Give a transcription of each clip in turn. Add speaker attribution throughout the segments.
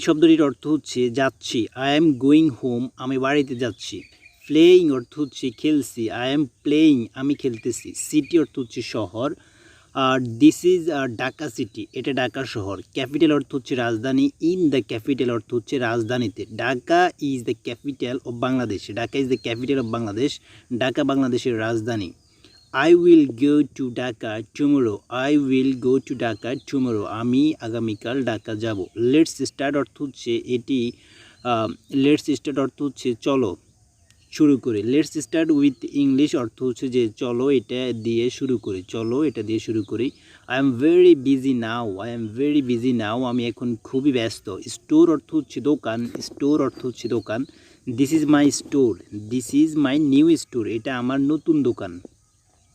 Speaker 1: শব্দটির অর্থ হচ্ছে যাচ্ছি, আই অ্যাম গোয়িং হোম, আমি বাড়িতে যাচ্ছি। প্লেয়িং অর্থ হচ্ছে খেলছি, আই অ্যাম প্লেয়িং, আমি খেলতেছি। সিটি অর্থ হচ্ছে শহর, আর দিস ইজ ঢাকা সিটি, এটা ঢাকা শহর। ক্যাপিটাল অর্থ হচ্ছে রাজধানী, ইন দ্য ক্যাপিটাল অর্থ হচ্ছে রাজধানীতে। Dhaka is the capital of Bangladesh, Dhaka is the capital of Bangladesh, Dhaka বাংলাদেশের রাজধানী। I will go to Dhaka tomorrow, I will go to Dhaka tomorrow, আমি আগামীকাল ঢাকা যাব। লেটস স্টার্ট অর্থ হচ্ছে এটি, লেটস স্টার্ট অর্থ হচ্ছে চলো শুরু করি। লেটস স্টার্ট উইথ ইংলিশ অর্থ হচ্ছে যে চলো এটা দিয়ে শুরু করি, চলো এটা দিয়ে শুরু করি। I am very busy now, I am very busy now, আমি এখন খুবই ব্যস্ত। স্টোর অর্থ হচ্ছে দোকান, স্টোর অর্থ হচ্ছে দোকান। This is my store, this is my new store, এটা আমার নতুন দোকান।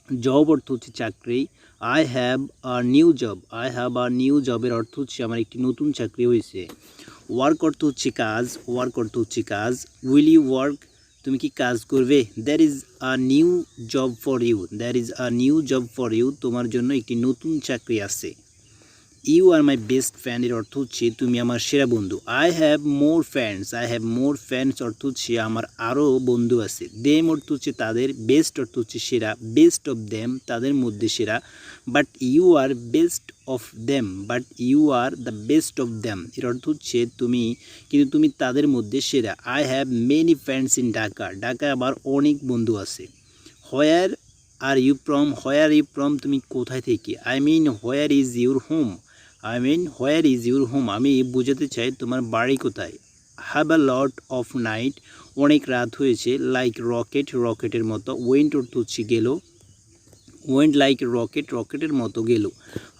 Speaker 1: জব অর্থ হচ্ছে চাকরি, I have a new job, I have a new জবের অর্থ হচ্ছে আমার একটি নতুন চাকরি হয়েছে। ওয়ার্ক অর্থ হচ্ছে কাজ, ওয়ার্ক অর্থ হচ্ছে কাজ। উইল ইউ ওয়ার্ক, তুমি কি কাজ করবে। There is a new job for you, there is a new job for you, তোমার জন্য একটি নতুন চাকরি আছে। You are my best friend এর অর্থ হচ্ছে তুমি আমার সেরা বন্ধু। I have more friends, I have more friends অর্থ হচ্ছে আমার আরও বন্ধু আছে। দেম অর্থ হচ্ছে তাদের, বেস্ট অর্থ হচ্ছে সেরা, বেস্ট অফ দেম তাদের মধ্যে সেরা। But you are best of them, but you are the best of them এর অর্থ হচ্ছে তুমি, কিন্তু তুমি তাদের মধ্যে সেরা। I have many friends in Dhaka, ঢাকায় আমার অনেক বন্ধু আছে। Where are you from, where you from তুমি কোথায় থেকে। I mean where is your home, I mean where is your home, আমি বোঝাতে চাই তোমার বাড়ি কোথায়। Have a lot of night, অনেক রাত হয়েছে। লাইক রকেট, রকেটের মতো। ওয়েন্ট অর্থ হচ্ছে গেল, ওয়েন্ট লাইক রকেট, রকেটের মতো গেল।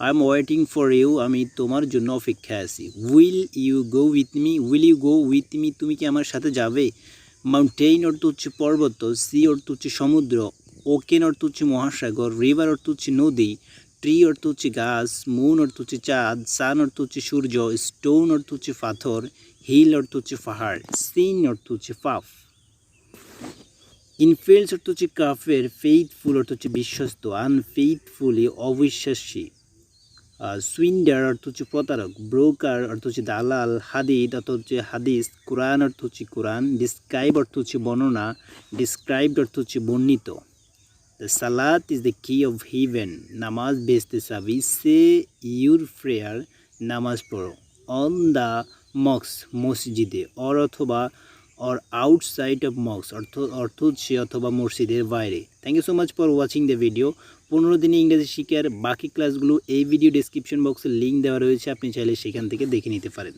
Speaker 1: I am waiting for you, আমি তোমার জন্য অপেক্ষায় আছি। Will you go with me, will you go with me, তুমি কি আমার সাথে যাবে। মাউন্টেইন অর্থ হচ্ছে পর্বত, সি অর্থ হচ্ছে সমুদ্র, ওকেন অর্থ হচ্ছে মহাসাগর, রিভার অর্থ হচ্ছে নদী, ট্রি অর্থ হচ্ছে গাছ, মুন অর্থ হচ্ছে চাঁদ, সান অর্থ হচ্ছে সূর্য, স্টোন অর্থ হচ্ছে পাথর, হিল অর্থ হচ্ছে পাহাড়, সিন অর্থ হচ্ছে পাপ। ইনফেলস অর্থ হচ্ছে কাফের, ফেইথফুল অর্থ হচ্ছে বিশ্বস্ত, আনফেইথফুলি অবিশ্বাসী। সুইন্ডার অর্থ হচ্ছে প্রতারক, ব্রোকার অর্থ হচ্ছে দালাল, হাদিদ অর্থ হচ্ছে হাদিস, কোরআন অর্থ হচ্ছে কোরআন, ডিসক্রাইব অর্থ হচ্ছে বর্ণনা, ডিসক্রাইবড অর্থ হচ্ছে বর্ণিত। The salat is the key of heaven, নামাজ বেহেশতের চাবি। সে ইউর প্রেয়ার, নামাজ পড়ো। অন দ্য মক্স, মসজিদে। অর অথবা, অর আউটসাইড অফ মক্স অর্থ হচ্ছে অথবা মসজিদের বাইরে। Thank you so much for watching the video. 15 দিনে ইংরেজি শিখার বাকি ক্লাসগুলো এই ভিডিও ডেসক্রিপশন বক্সে লিঙ্ক দেওয়া রয়েছে, আপনি চাইলে সেখান থেকে দেখে নিতে পারেন।